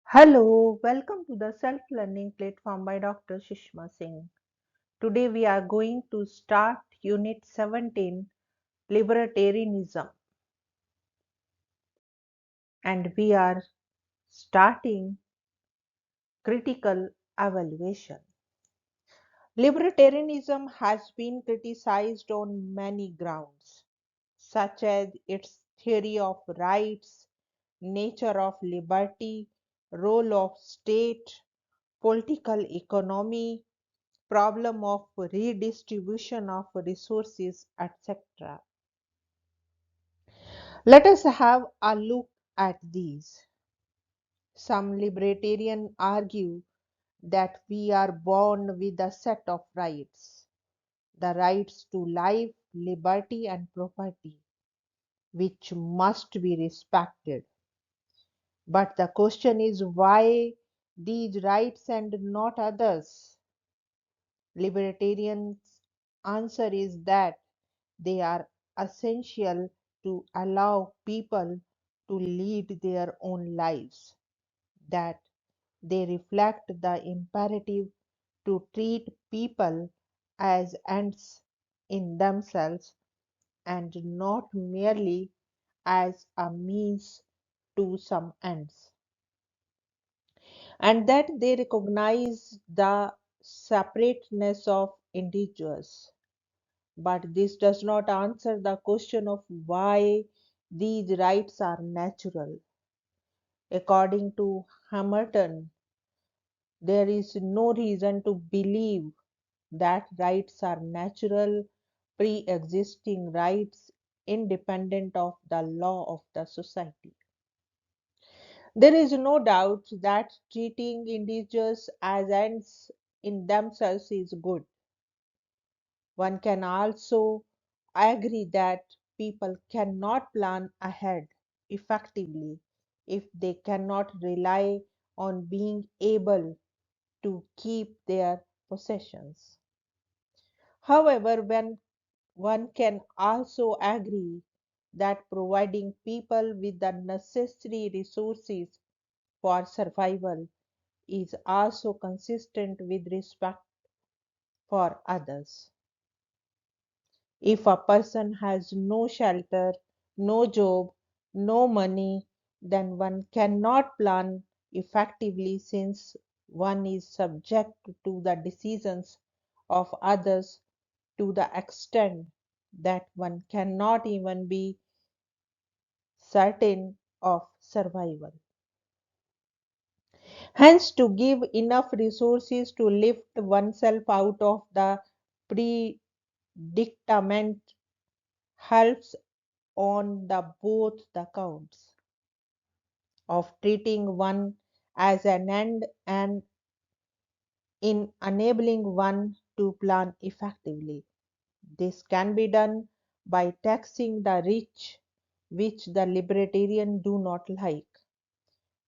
Hello, welcome to the Self Learning Platform by Dr. Sushma Singh. Today we are going to start Unit 17 Libertarianism, and we are starting critical evaluation. Libertarianism has been criticized on many grounds, such as its theory of rights, nature of liberty, role of state, political economy, problem of redistribution of resources, etc. Let us have a look at these. Some libertarians argue that we are born with a set of rights, the rights to life, liberty, and property, which must be respected. But the question is why these rights and not others? Libertarians' answer is that they are essential to allow people to lead their own lives, that they reflect the imperative to treat people as ends in themselves and not merely as a means to some ends, and that they recognize the separateness of individuals. But this does not answer the question of why these rights are natural. According to Hamilton, there is no reason to believe that rights are natural, pre existing rights independent of the law of the society. There is no doubt that treating individuals as ends in themselves is good. One can also agree that people cannot plan ahead effectively if they cannot rely on being able to keep their possessions. However, when one can also agree that providing people with the necessary resources for survival is also consistent with respect for others. If a person has no shelter, no job, no money, then one cannot plan effectively since one is subject to the decisions of others to the extent that one cannot even be certain of survival. Hence, to give enough resources to lift oneself out of the predicament helps on the both the counts of treating one as an end and in enabling one to plan effectively. This can be done by taxing the rich, which the libertarian do not like.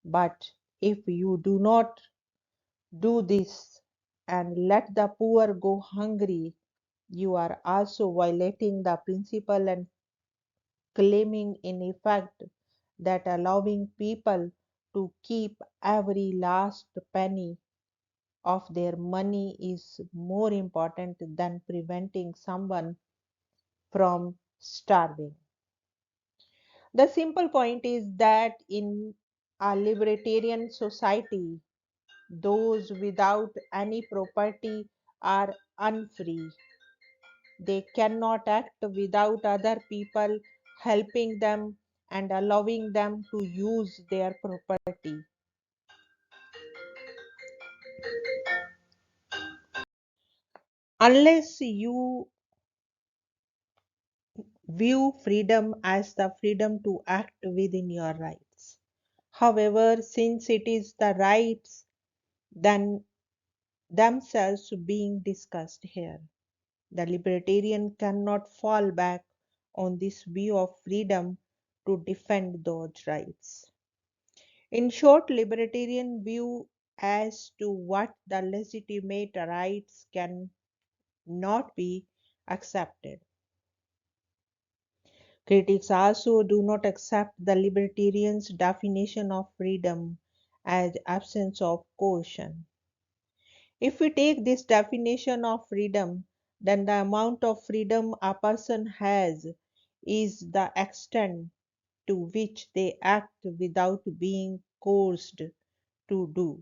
But if you do not do this and let the poor go hungry, you are also violating the principle and claiming in effect that allowing people to keep every last penny of their money is more important than preventing someone from starving. The simple point is that in a libertarian society, those without any property are unfree. They cannot act without other people helping them and allowing them to use their property. Unless you view freedom as the freedom to act within your rights. However, since it is the rights then themselves being discussed here, the libertarian cannot fall back on this view of freedom to defend those rights. In short, libertarian view as to what the legitimate rights can not be accepted. Critics also do not accept the libertarians' definition of freedom as absence of coercion. If we take this definition of freedom, then the amount of freedom a person has is the extent to which they act without being coerced to do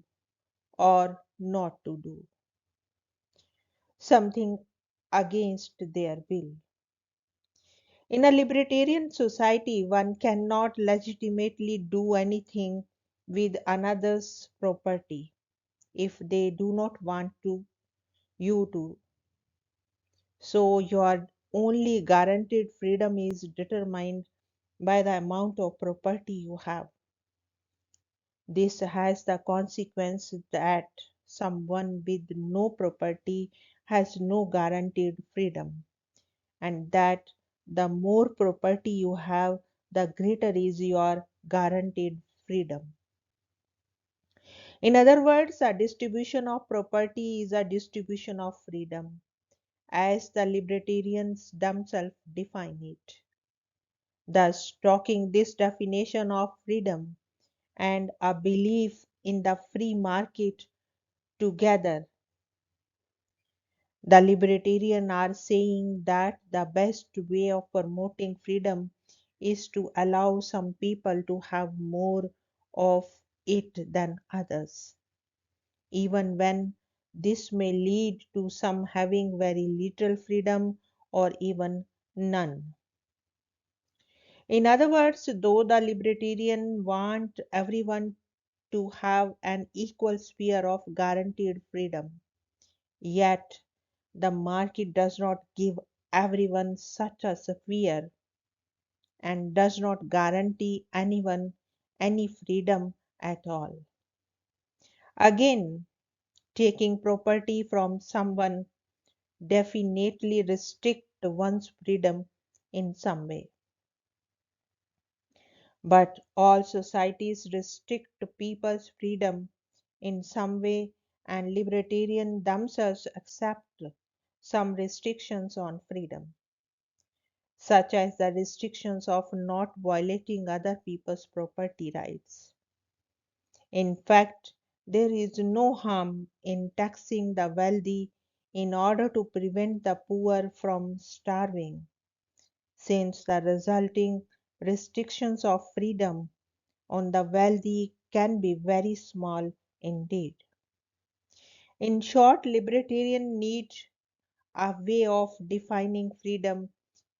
or not to do something against their will. In a libertarian society, one cannot legitimately do anything with another's property if they do not want you to. So your only guaranteed freedom is determined by the amount of property you have. This has the consequence that someone with no property has no guaranteed freedom, and that the more property you have, the greater is your guaranteed freedom. In other words, a distribution of property is a distribution of freedom, as the libertarians themselves define it. Thus, talking this definition of freedom and a belief in the free market together, the libertarians are saying that the best way of promoting freedom is to allow some people to have more of it than others, even when this may lead to some having very little freedom or even none. In other words, though the libertarians want everyone to have an equal sphere of guaranteed freedom, yet the market does not give everyone such a sphere and does not guarantee anyone any freedom at all. Again, taking property from someone definitely restricts one's freedom in some way. But all societies restrict people's freedom in some way, and libertarians themselves accept some restrictions on freedom, such as the restrictions of not violating other people's property rights. In fact, there is no harm in taxing the wealthy in order to prevent the poor from starving, since the resulting restrictions of freedom on the wealthy can be very small indeed. In short, libertarians need a way of defining freedom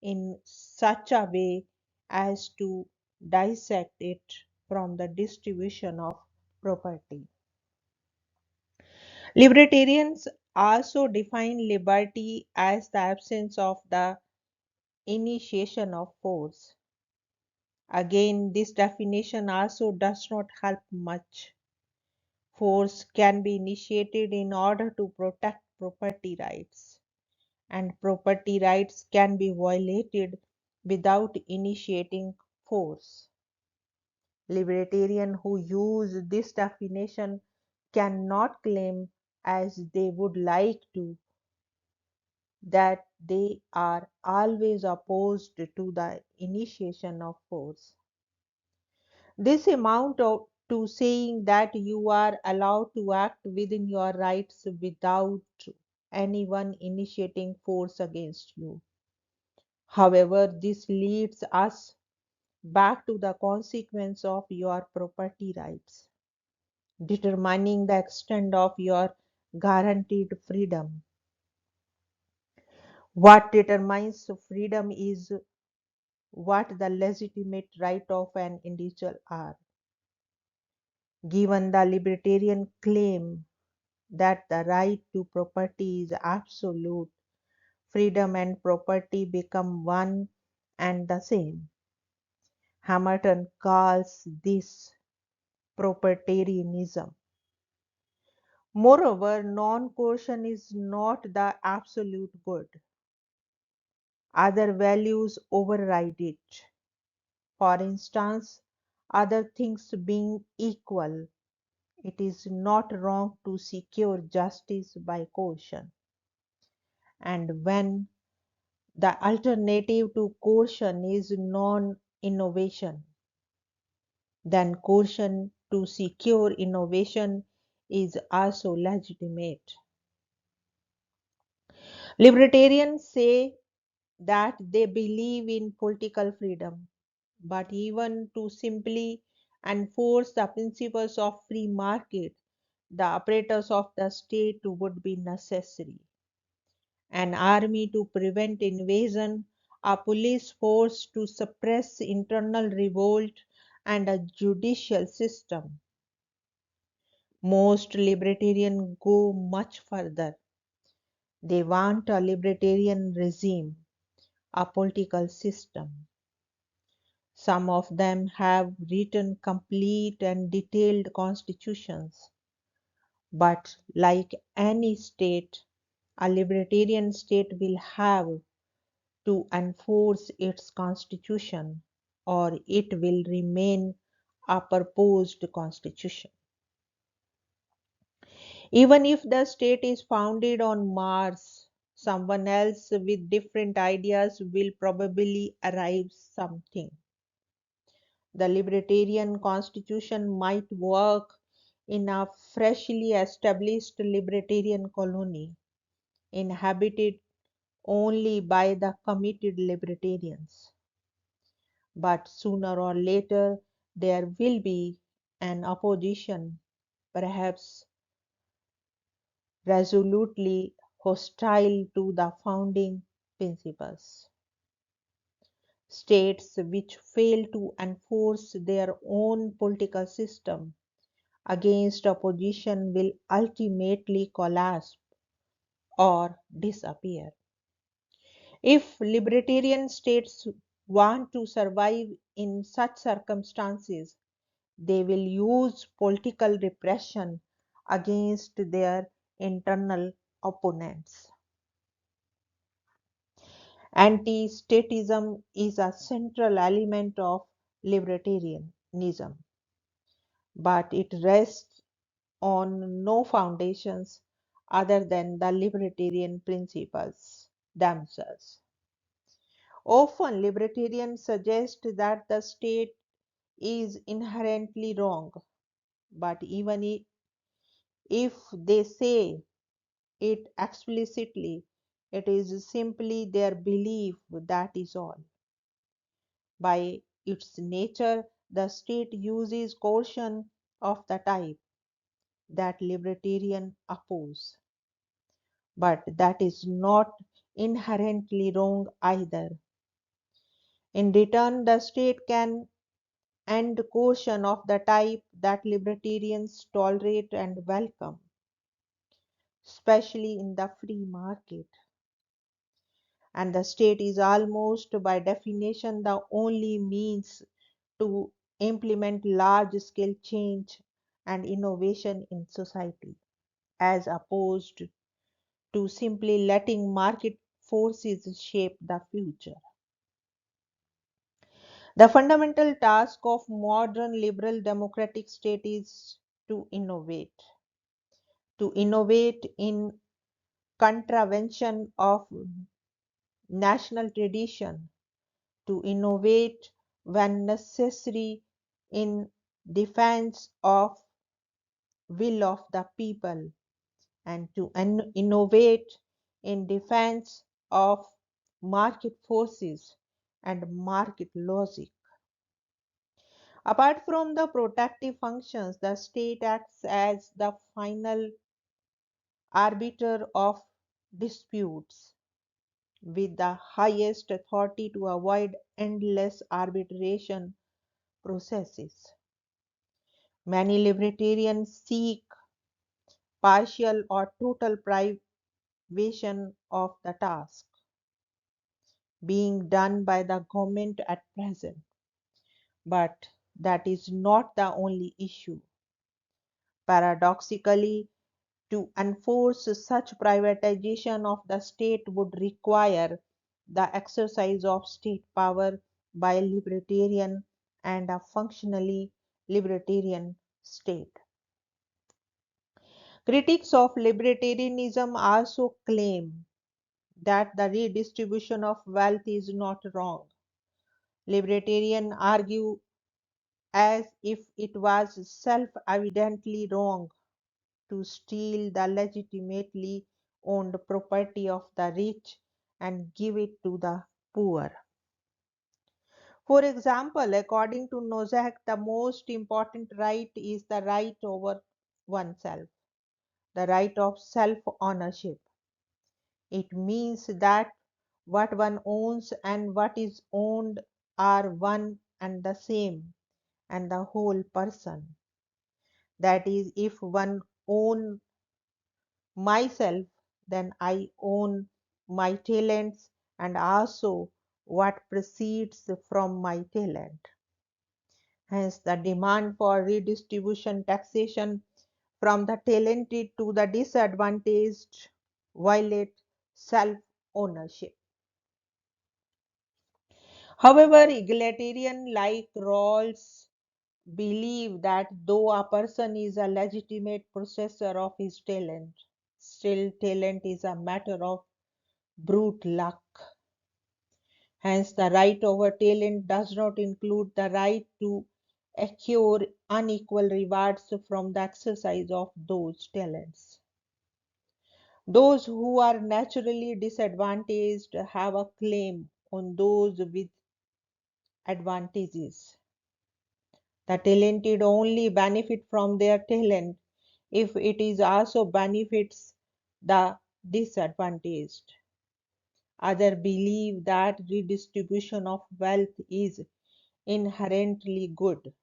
in such a way as to dissect it from the distribution of property. Libertarians also define liberty as the absence of the initiation of force. Again, this definition also does not help much. Force can be initiated in order to protect property rights, and property rights can be violated without initiating force. Libertarians who use this definition cannot claim, as they would like to, that they are always opposed to the initiation of force. This amount to saying that you are allowed to act within your rights without anyone initiating force against you. However, this leads us back to the consequence of your property rights, determining the extent of your guaranteed freedom. What determines freedom is what the legitimate rights of an individual are. Given the libertarian claim that the right to property is absolute, freedom and property become one and the same. Hamilton calls this propertarianism. Moreover, non-coercion is not the absolute good. Other values override it. For instance, other things being equal, it is not wrong to secure justice by coercion. And when the alternative to coercion is non innovation, then coercion to secure innovation is also legitimate. Libertarians say that they believe in political freedom, but even to simply enforce the principles of free market, the apparatus of the state would be necessary. An army to prevent invasion, a police force to suppress internal revolt, and a judicial system. Most libertarians go much further. They want a libertarian regime, a political system. Some of them have written complete and detailed constitutions. But like any state, a libertarian state will have to enforce its constitution or it will remain a proposed constitution. Even if the state is founded on Mars, someone else with different ideas will probably arrive something. The libertarian constitution might work in a freshly established libertarian colony inhabited only by the committed libertarians. But sooner or later, there will be an opposition, perhaps resolutely hostile to the founding principles. States which fail to enforce their own political system against opposition will ultimately collapse or disappear. If libertarian states want to survive in such circumstances, they will use political repression against their internal opponents. Anti statism is a central element of libertarianism, but it rests on no foundations other than the libertarian principles themselves. Often, libertarians suggest that the state is inherently wrong, but even if they say it explicitly, it is simply their belief, that is all. By its nature, the state uses coercion of the type that libertarians oppose. But that is not inherently wrong either. In return, the state can end coercion of the type that libertarians tolerate and welcome, especially in the free market. And the state is almost by definition the only means to implement large scale change and innovation in society, as opposed to simply letting market forces shape the future. The fundamental task of modern liberal democratic state is to innovate in contravention of national tradition, to innovate when necessary in defense of will of the people, and to innovate in defense of market forces and market logic. Apart from the protective functions, the state acts as the final arbiter of disputes with the highest authority to avoid endless arbitration processes. Many libertarians seek partial or total privation of the task being done by the government at present. But that is not the only issue. Paradoxically, to enforce such privatization of the state would require the exercise of state power by a libertarian and a functionally libertarian state. Critics of libertarianism also claim that the redistribution of wealth is not wrong. Libertarians argue as if it was self-evidently wrong to steal the legitimately owned property of the rich and give it to the poor. For example, according to Nozick, the most important right is the right over oneself, the right of self ownership. It means that what one owns and what is owned are one and the same, and the whole person. That is, if one own myself, then I own my talents and also what proceeds from my talent. Hence, the demand for redistribution taxation from the talented to the disadvantaged violate self ownership. However, egalitarian like Rawls believe that though a person is a legitimate possessor of his talent, still talent is a matter of brute luck. Hence, the right over talent does not include the right to acquire unequal rewards from the exercise of those talents. Those who are naturally disadvantaged have a claim on those with advantages. The talented only benefit from their talent if it is also benefits the disadvantaged. Others believe that redistribution of wealth is inherently good.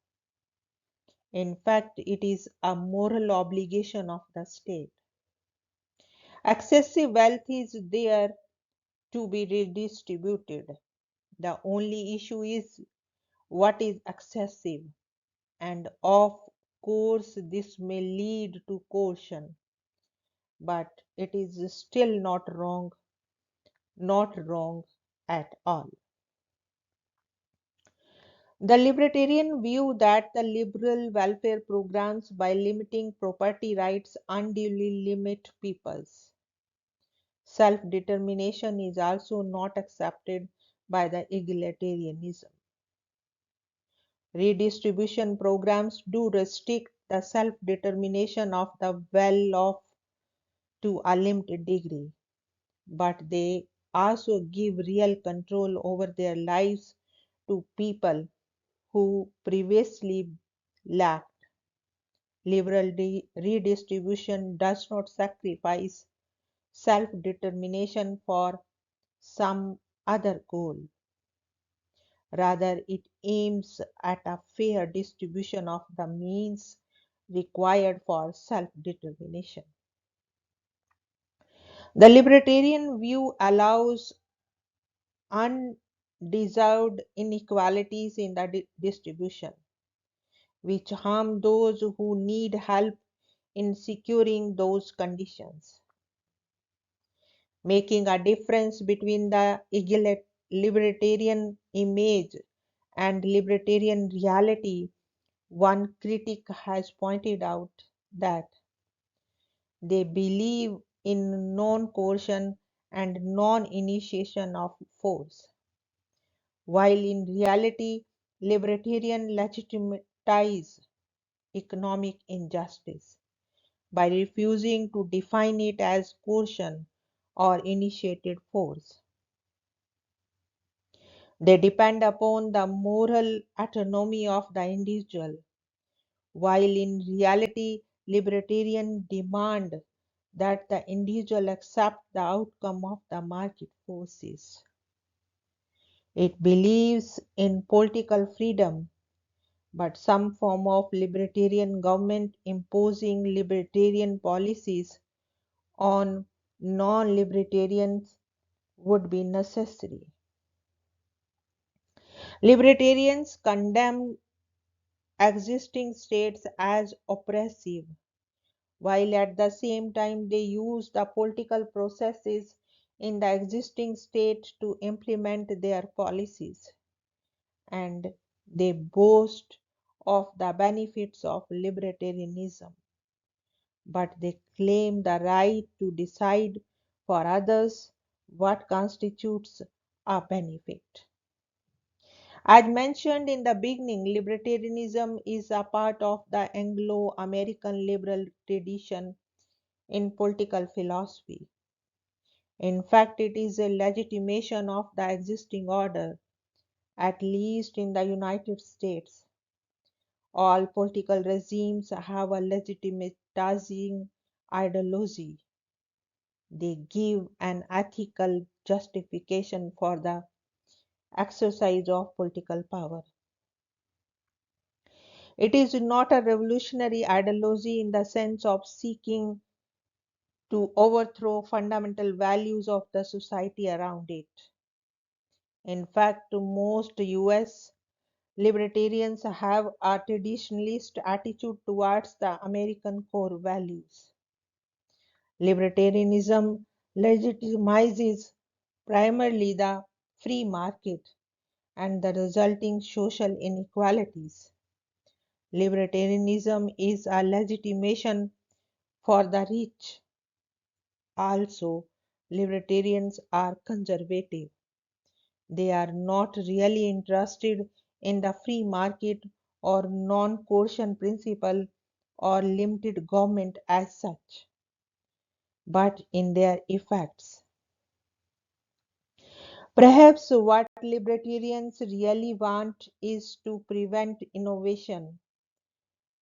In fact, it is a moral obligation of the state. Excessive wealth is there to be redistributed. The only issue is what is excessive, and of course, this may lead to coercion, but it is still not wrong at all. The libertarian view that the liberal welfare programs, by limiting property rights, unduly limit people's self-determination is also not accepted by the egalitarianism. Redistribution programs do restrict the self-determination of the well-off to a limited degree, but they also give real control over their lives to people who previously lacked. Liberal redistribution does not sacrifice self-determination for some other goal. Rather, it aims at a fair distribution of the means required for self-determination. The libertarian view allows undeserved inequalities in the distribution, which harm those who need help in securing those conditions. Making a difference between the libertarian image and libertarian reality, one critic has pointed out that they believe in non-coercion and non-initiation of force, while in reality, libertarians legitimize economic injustice by refusing to define it as coercion or initiated force. They depend upon the moral autonomy of the individual, while in reality, libertarians demand that the individual accept the outcome of the market forces. It believes in political freedom, but some form of libertarian government imposing libertarian policies on non-libertarians would be necessary. Libertarians condemn existing states as oppressive, while at the same time they use the political processes in the existing state to implement their policies, and they boast of the benefits of libertarianism, but they claim the right to decide for others what constitutes a benefit. As mentioned in the beginning, libertarianism is a part of the Anglo American liberal tradition in political philosophy. In fact, it is a legitimation of the existing order, at least in the United States. All political regimes have a legitimatizing ideology. They give an ethical justification for the exercise of political power. It is not a revolutionary ideology in the sense of seeking to overthrow fundamental values of the society around it. In fact, most US libertarians have a traditionalist attitude towards the American core values. Libertarianism legitimizes primarily the free market and the resulting social inequalities. Libertarianism is a legitimation for the rich. Also, libertarians are conservative. They are not really interested in the free market or non coercion principle or limited government as such, but in their effects. Perhaps what libertarians really want is to prevent innovation,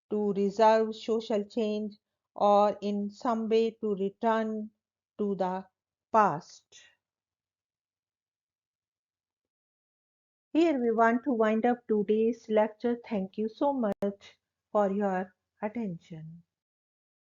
to reserve social change, or in some way to return to the past. Here we want to wind up today's lecture. Thank you so much for your attention.